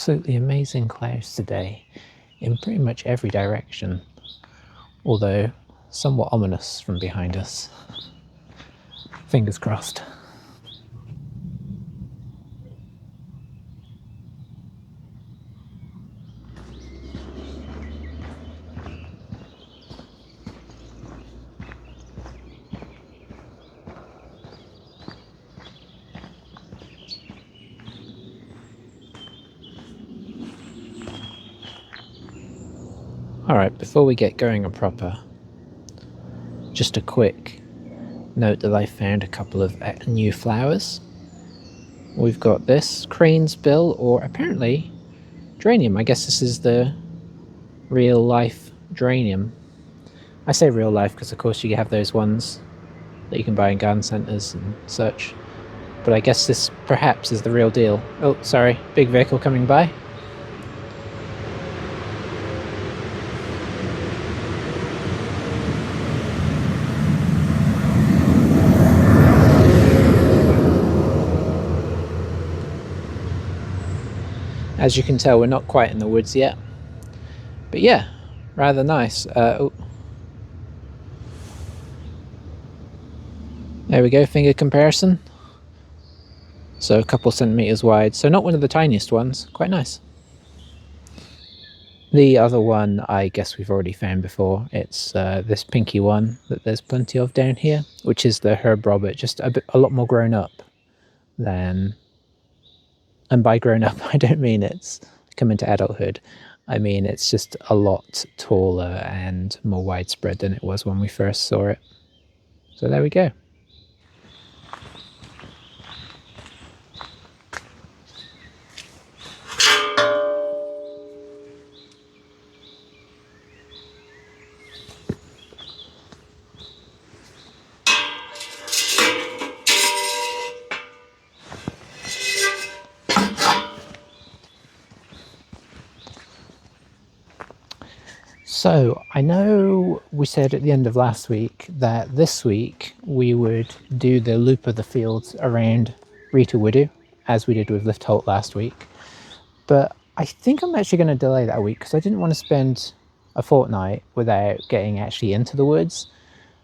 absolutely amazing clouds today in pretty much every direction, although somewhat ominous from behind us. Fingers crossed. Alright, before we get going on proper, just a quick note that I found a couple of new flowers. We've got this crane's bill, or apparently geranium. I guess this is the real life geranium. I say real life because of course you have those ones that you can buy in garden centres and such, but I guess this perhaps is the real deal. Oh, sorry, big vehicle coming by. As you can tell, we're not quite in the woods yet, but yeah, rather nice. Oh. There we go, finger comparison. So a couple centimetres wide, so not one of the tiniest ones, quite nice. The other one I guess we've already found before. It's this pinky one that there's plenty of down here, which is the Herb Robert, just a lot more grown up than... And by grown up, I don't mean it's come into adulthood. I mean it's just a lot taller and more widespread than it was when we first saw it. So there we go. So, I know we said at the end of last week that this week we would do the loop of the fields around Rita Woodoo, as we did with Lift Holt last week. But I think I'm actually going to delay that week because I didn't want to spend a fortnight without getting actually into the woods.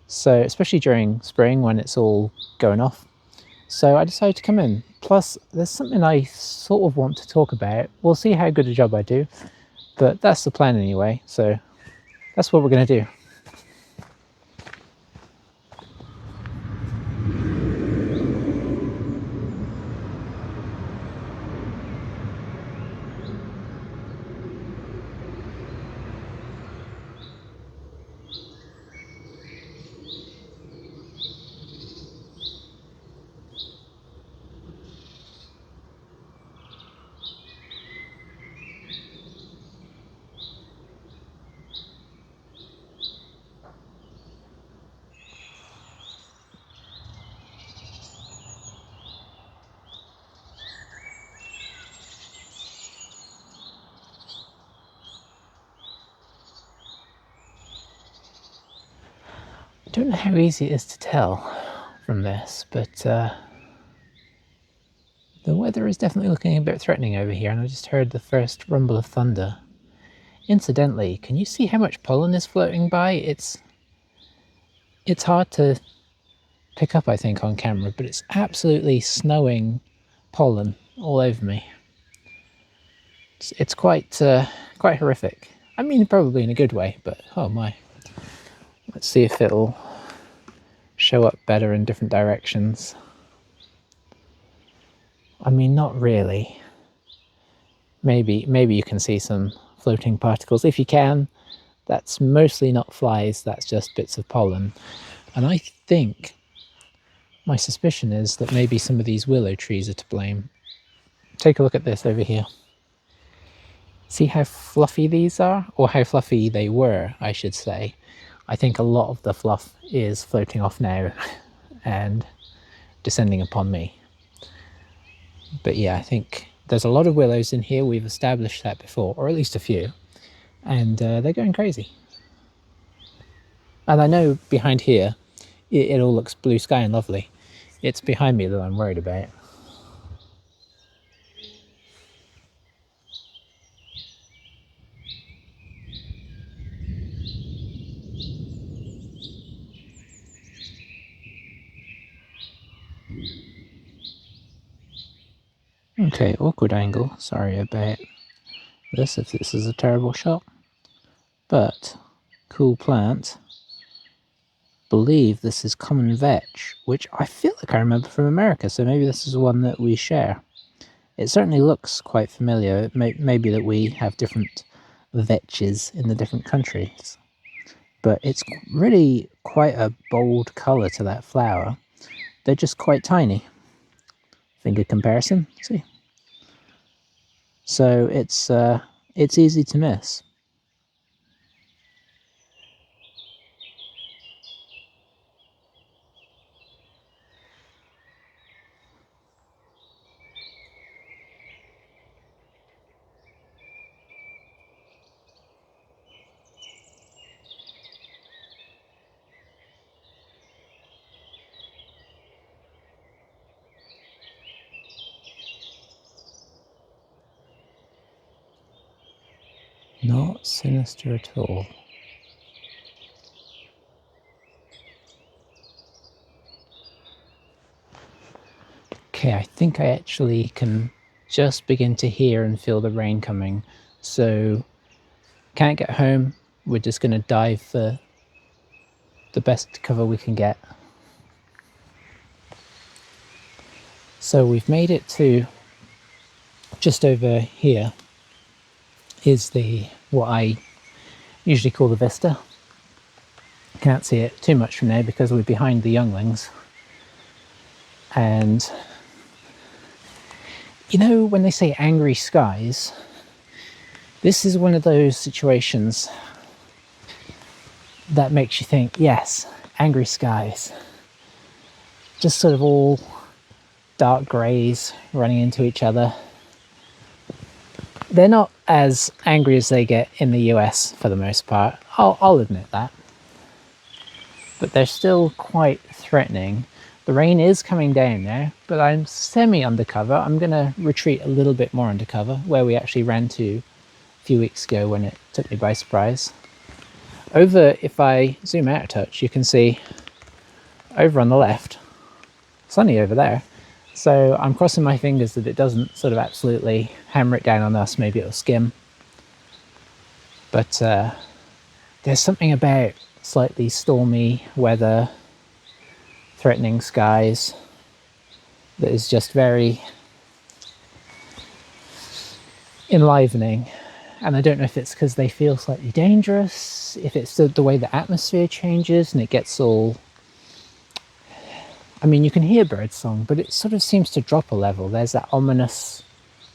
So, especially during spring when it's all going off. So I decided to come in. Plus, there's something I sort of want to talk about. We'll see how good a job I do, but that's the plan anyway. So that's what we're going to do. I don't know how easy it is to tell from this, but the weather is definitely looking a bit threatening over here, and I just heard the first rumble of thunder. Incidentally, can you see how much pollen is floating by? It's hard to pick up, I think, on camera, but it's absolutely snowing pollen all over me. It's quite horrific. I mean, probably in a good way, but oh my. Let's see if it'll show up better in different directions. I mean, not really. Maybe you can see some floating particles. If you can, that's mostly not flies, that's just bits of pollen. And I think, my suspicion is that maybe some of these willow trees are to blame. Take a look at this over here. See how fluffy these are? Or how fluffy they were, I should say. I think a lot of the fluff is floating off now and descending upon me. But yeah, I think there's a lot of willows in here. We've established that before, or at least a few. And they're going crazy. And I know behind here, it all looks blue sky and lovely. It's behind me that I'm worried about. Okay, awkward angle. Sorry about this if this is a terrible shot. But, cool plant. Believe this is common vetch, which I feel like I remember from America, so maybe this is one that we share. It certainly looks quite familiar. It may be that we have different vetches in the different countries. But it's really quite a bold colour to that flower. They're just quite tiny. Finger comparison, see? So it's easy to miss. Not sinister at all. Okay, I think I actually can just begin to hear and feel the rain coming. So, can't get home. We're just going to dive for the best cover we can get. So we've made it to just over here is what I usually call the vista. Can't see it too much from there because we're behind the younglings. And you know when they say angry skies, this is one of those situations that makes you think, yes, angry skies. Just sort of all dark greys running into each other. They're not as angry as they get in the US for the most part, I'll admit that. But they're still quite threatening. The rain is coming down now, but I'm semi-undercover. I'm going to retreat a little bit more undercover, where we actually ran to a few weeks ago when it took me by surprise. Over, if I zoom out a touch, you can see over on the left, sunny over there. So I'm crossing my fingers that it doesn't sort of absolutely hammer it down on us. Maybe it'll skim. But there's something about slightly stormy weather, threatening skies, that is just very enlivening. And I don't know if it's because they feel slightly dangerous, if it's the way the atmosphere changes and it gets all... I mean, you can hear birdsong, but it sort of seems to drop a level. There's that ominous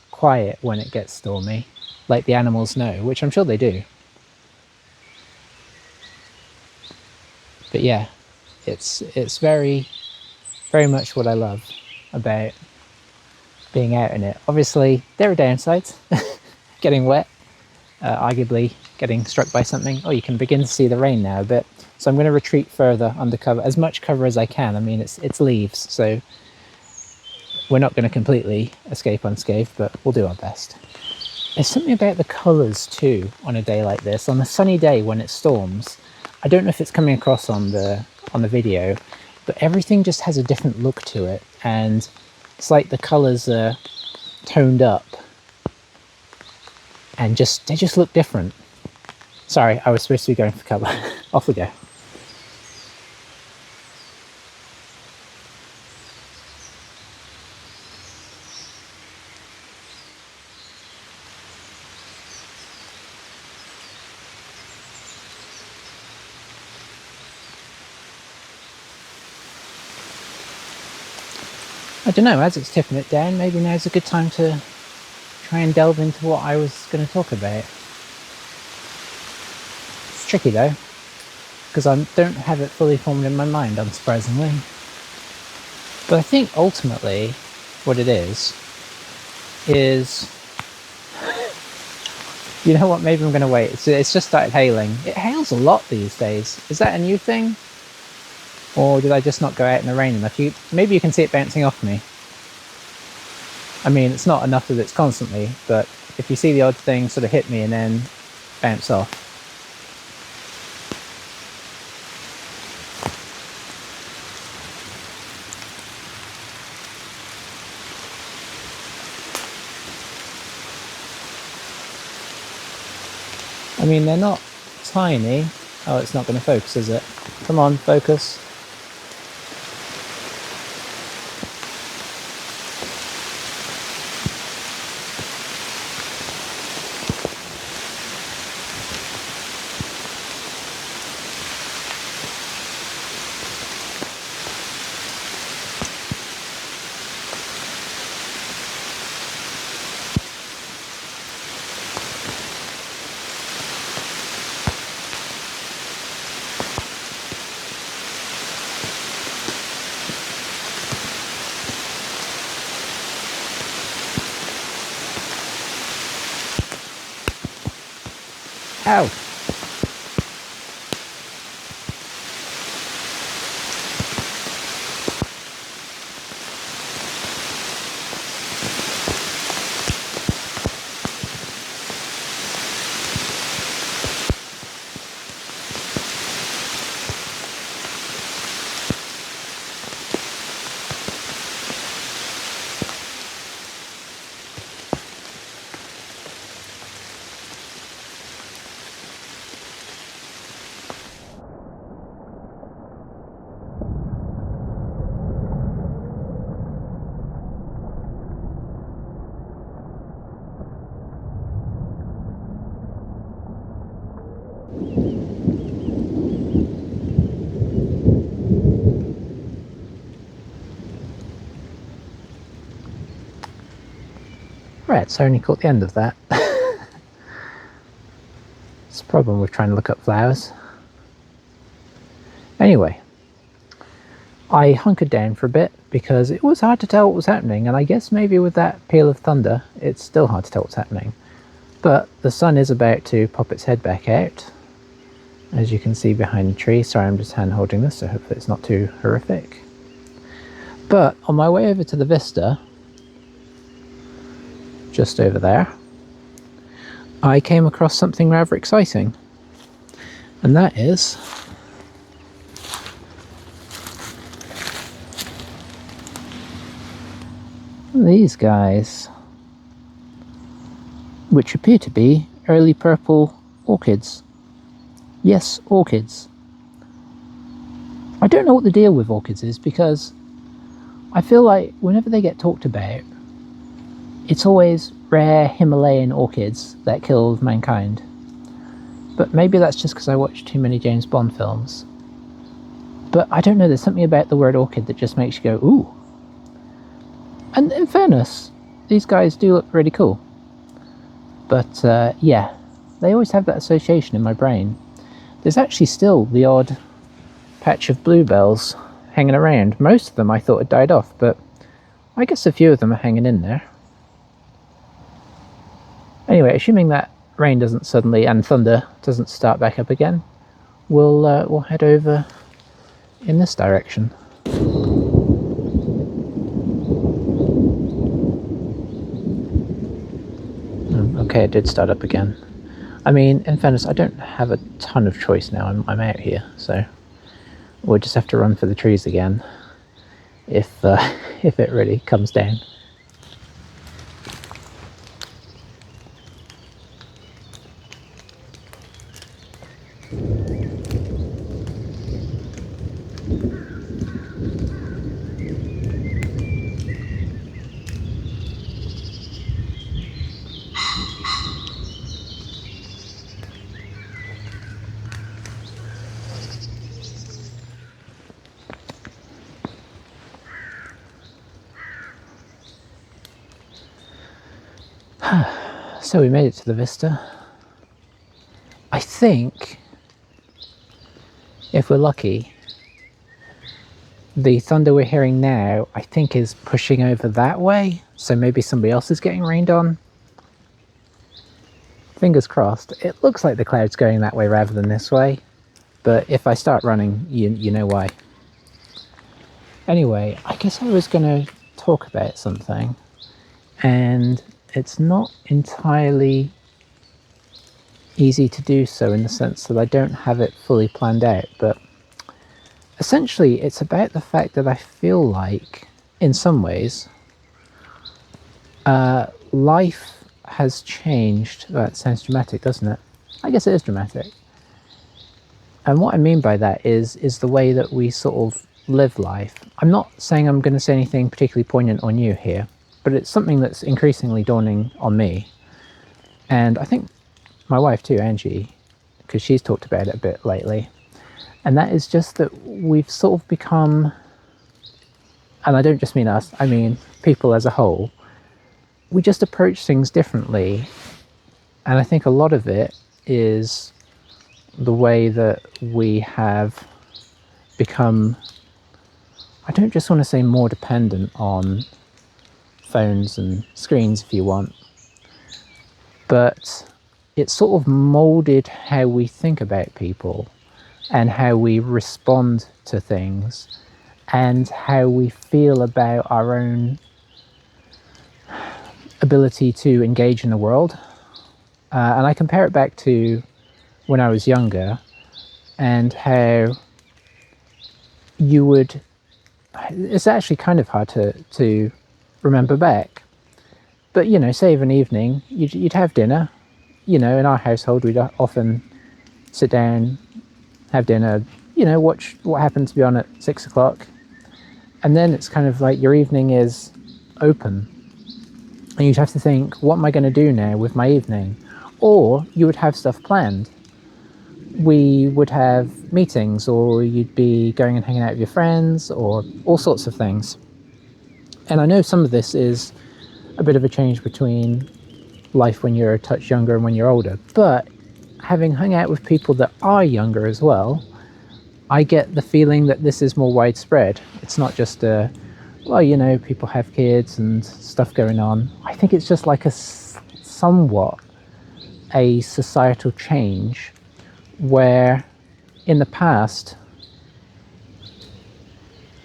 quiet when it gets stormy, like the animals know, which I'm sure they do. But yeah, it's very, very much what I love about being out in it. Obviously, there are downsides. Getting wet, arguably getting struck by something. Oh, you can begin to see the rain now a bit. So I'm going to retreat further under cover, as much cover as I can. I mean, it's leaves, so we're not going to completely escape unscathed, but we'll do our best. There's something about the colours too on a day like this. On a sunny day when it storms, I don't know if it's coming across on the video, but everything just has a different look to it, and it's like the colours are toned up and they just look different. Sorry, I was supposed to be going for cover. Off we go. I don't know, as it's tipping it down, maybe now's a good time to try and delve into what I was going to talk about. It's tricky though, because I don't have it fully formed in my mind, unsurprisingly. But I think ultimately what it is, you know what, maybe I'm going to wait. It's just started hailing. It hails a lot these days. Is that a new thing? Or did I just not go out in the rain enough? Maybe you can see it bouncing off me. I mean, it's not enough that it's constantly, but if you see the odd thing sort of hit me and then bounce off. I mean, they're not tiny. Oh, it's not going to focus, is it? Come on, focus. Ow! Right, so I only caught the end of that. It's a problem with trying to look up flowers. Anyway, I hunkered down for a bit because it was hard to tell what was happening, and I guess maybe with that peal of thunder it's still hard to tell what's happening. But the sun is about to pop its head back out, as you can see behind the tree. Sorry, I'm just hand holding this, so hopefully it's not too horrific. But on my way over to the vista, just over there, I came across something rather exciting, and that is these guys, which appear to be early purple orchids. Yes, orchids. I don't know what the deal with orchids is, because I feel like whenever they get talked about, it's always rare Himalayan orchids that killed mankind. But maybe that's just because I watched too many James Bond films. But I don't know, there's something about the word orchid that just makes you go, ooh. And in fairness, these guys do look really cool. But yeah, they always have that association in my brain. There's actually still the odd patch of bluebells hanging around. Most of them I thought had died off, but I guess a few of them are hanging in there. Anyway, assuming that rain doesn't suddenly, and thunder doesn't start back up again, we'll head over in this direction. Okay, it did start up again. I mean, in fairness, I don't have a ton of choice now. I'm out here, so we'll just have to run for the trees again if it really comes down. So we made it to the vista. I think, if we're lucky, the thunder we're hearing now, I think, is pushing over that way, so maybe somebody else is getting rained on. Fingers crossed. It looks like the cloud's going that way rather than this way, but if I start running, you know why. Anyway, I guess I was going to talk about something, and it's not entirely easy to do so in the sense that I don't have it fully planned out, but essentially it's about the fact that I feel like, in some ways, life has changed. That sounds dramatic, doesn't it? I guess it is dramatic. And what I mean by that is the way that we sort of live life. I'm not saying I'm going to say anything particularly poignant on you here, but it's something that's increasingly dawning on me. And I think my wife too, Angie, because she's talked about it a bit lately. And that is just that we've sort of become, and I don't just mean us, I mean people as a whole, we just approach things differently. And I think a lot of it is the way that we have become, I don't just want to say more dependent on phones and screens if you want, but it's sort of molded how we think about people and how we respond to things and how we feel about our own ability to engage in the world. And I compare it back to when I was younger and how you would, it's actually kind of hard to remember back, but you know, say of an evening, you'd have dinner. You know, in our household, we'd often sit down, have dinner, you know, watch what happened to be on at 6 o'clock. And then it's kind of like your evening is open. And you'd have to think, what am I going to do now with my evening? Or you would have stuff planned. We would have meetings, or you'd be going and hanging out with your friends, or all sorts of things. And I know some of this is a bit of a change between life when you're a touch younger and when you're older, but having hung out with people that are younger as well, I get the feeling that this is more widespread. It's not just well, you know, people have kids and stuff going on. I think it's just like somewhat a societal change where in the past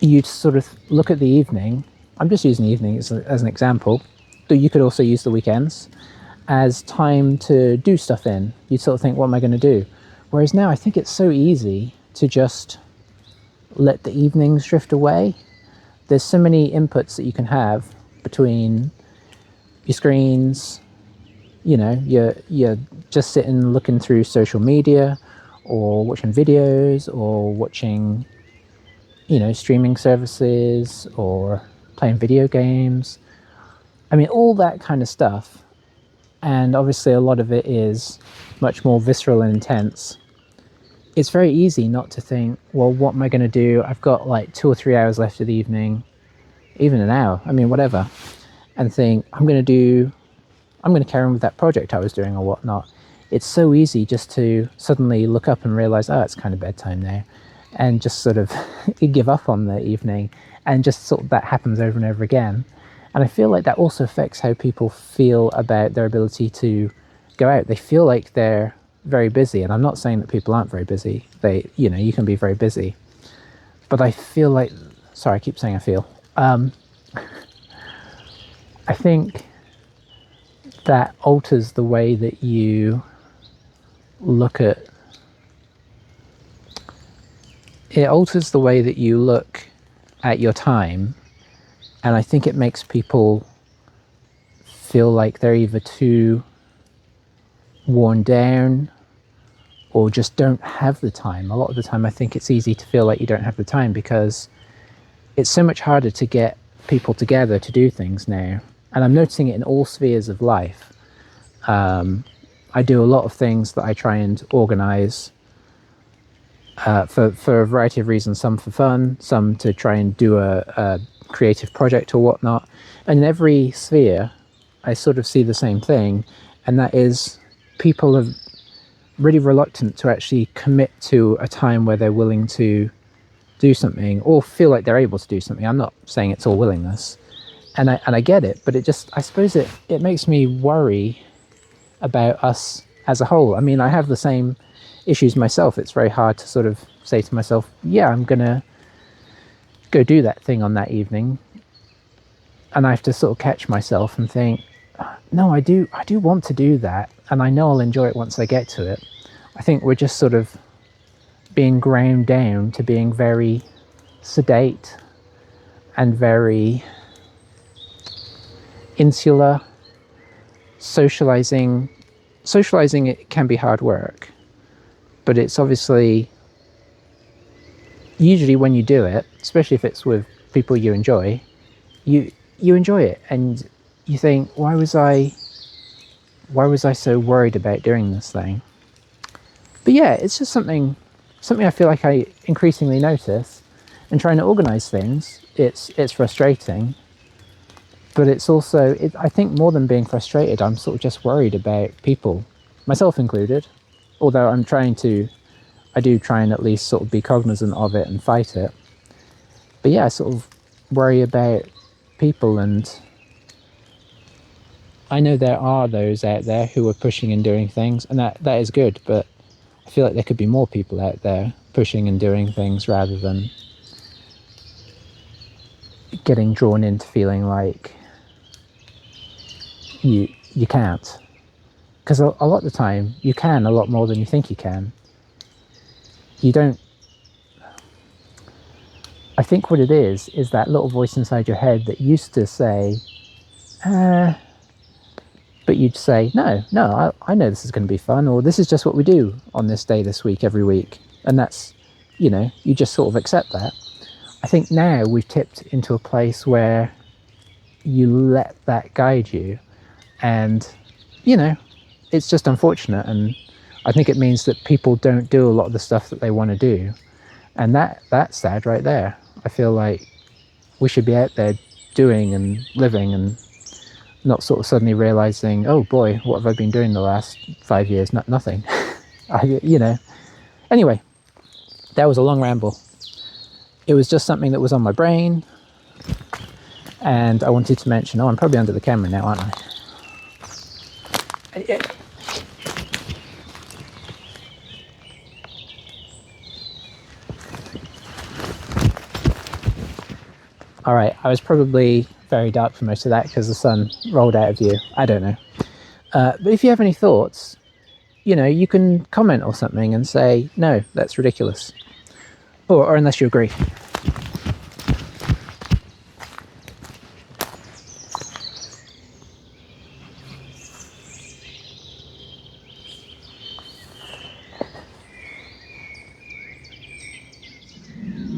you'd sort of look at the evening, I'm just using the evening as an example, but you could also use the weekends as time to do stuff in. You'd sort of think, what am I going to do? Whereas now I think it's so easy to just let the evenings drift away. There's so many inputs that you can have between your screens, you know, you're just sitting looking through social media or watching videos or watching, you know, streaming services or playing video games. I mean, all that kind of stuff. And obviously a lot of it is much more visceral and intense. It's very easy not to think, well, what am I going to do? I've got like 2 or 3 hours left of the evening, even an hour, I mean, whatever. And think, I'm going to carry on with that project I was doing or whatnot. It's so easy just to suddenly look up and realize, oh, it's kind of bedtime now. And just sort of give up on the evening. And just sort of that happens over and over again. And I feel like that also affects how people feel about their ability to go out. They feel like they're very busy. And I'm not saying that people aren't very busy. They, you know, you can be very busy. But I feel like, sorry, I keep saying I feel. I think that alters the way that you look at, it alters the way that you look at your time. And I think it makes people feel like they're either too worn down or just don't have the time. A lot of the time I think it's easy to feel like you don't have the time because it's so much harder to get people together to do things now. And I'm noticing it in all spheres of life. I do a lot of things that I try and organise for a variety of reasons, some for fun, some to try and do a creative project or whatnot. And in every sphere, I sort of see the same thing, and that is people are really reluctant to actually commit to a time where they're willing to do something or feel like they're able to do something. I'm not saying it's all willingness, and I get it, but it just, I suppose it makes me worry about us as a whole. I mean, I have the same issues myself. It's very hard to sort of say to myself, yeah, I'm gonna go do that thing on that evening, and I have to sort of catch myself and think, no, I do want to do that, and I know I'll enjoy it once I get to it. I think we're just sort of being ground down to being very sedate and very insular, socializing socializing, it can be hard work, but it's obviously, usually when you do it, especially if it's with people you enjoy, you enjoy it, and you think, why was I so worried about doing this thing? But yeah, it's just something I feel like I increasingly notice. And trying to organize things, it's frustrating, but it's also, I think more than being frustrated, I'm sort of just worried about people, myself included. Although I do try and at least sort of be cognizant of it and fight it. But yeah, I sort of worry about people, and I know there are those out there who are pushing and doing things, and that is good, but I feel like there could be more people out there pushing and doing things rather than getting drawn into feeling like you can't. Because a lot of the time, you can a lot more than you think you can. You don't... I think what it is that little voice inside your head that used to say, but you'd say, no, I know this is going to be fun, or this is just what we do on this day, this week, every week. And that's, you just sort of accept that. I think now we've tipped into a place where you let that guide you, and, it's just unfortunate. And I think it means that people don't do a lot of the stuff that they want to do. And that's sad right there. I feel like we should be out there doing and living, and not sort of suddenly realizing, oh boy, what have I been doing the last 5 years? Nothing. Anyway, that was a long ramble. It was just something that was on my brain, and I wanted to mention, I'm probably under the camera now, aren't I? All right, I was probably very dark for most of that because the sun rolled out of view. I don't know. But if you have any thoughts, you can comment or something and say, no, that's ridiculous. Or unless you agree.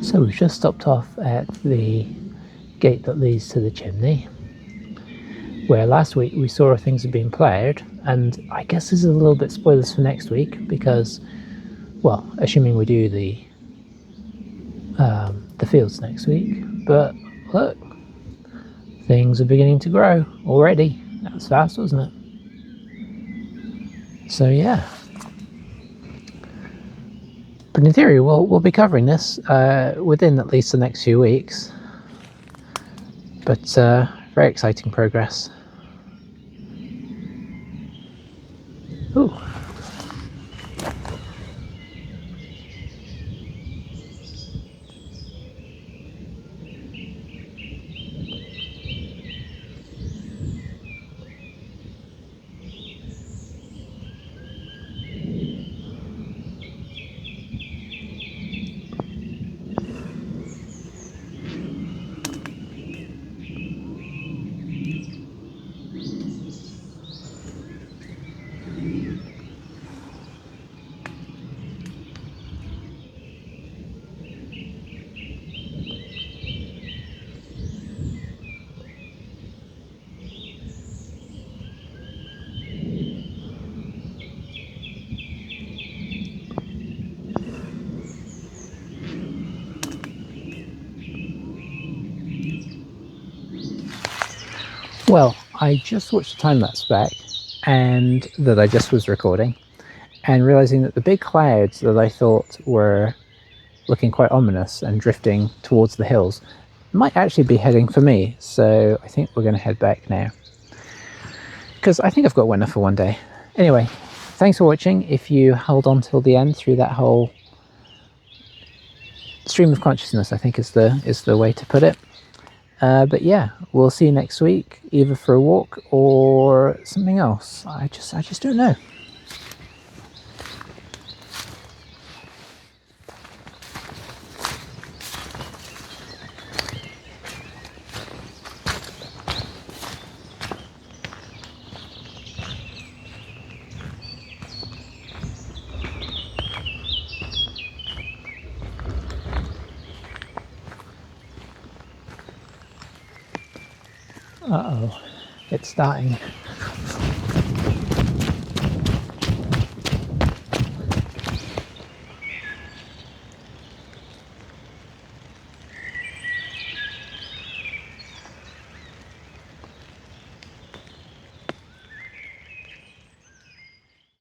So we've just stopped off at the gate that leads to the chimney, where last week we saw things had been ploughed, and I guess this is a little bit spoilers for next week because, well, assuming we do the fields next week, but look, things are beginning to grow already. That was fast, wasn't it? So yeah. But in theory, we'll be covering this within at least the next few weeks. But very exciting progress. Ooh. Well, I just watched the time-lapse back, and that I just was recording, and realizing that the big clouds that I thought were looking quite ominous and drifting towards the hills might actually be heading for me. So I think we're going to head back now, because I think I've got enough for one day. Anyway, thanks for watching. If you held on till the end through that whole stream of consciousness, I think is the way to put it. But yeah, we'll see you next week, either for a walk or something else. I just don't know. Uh-oh, it's starting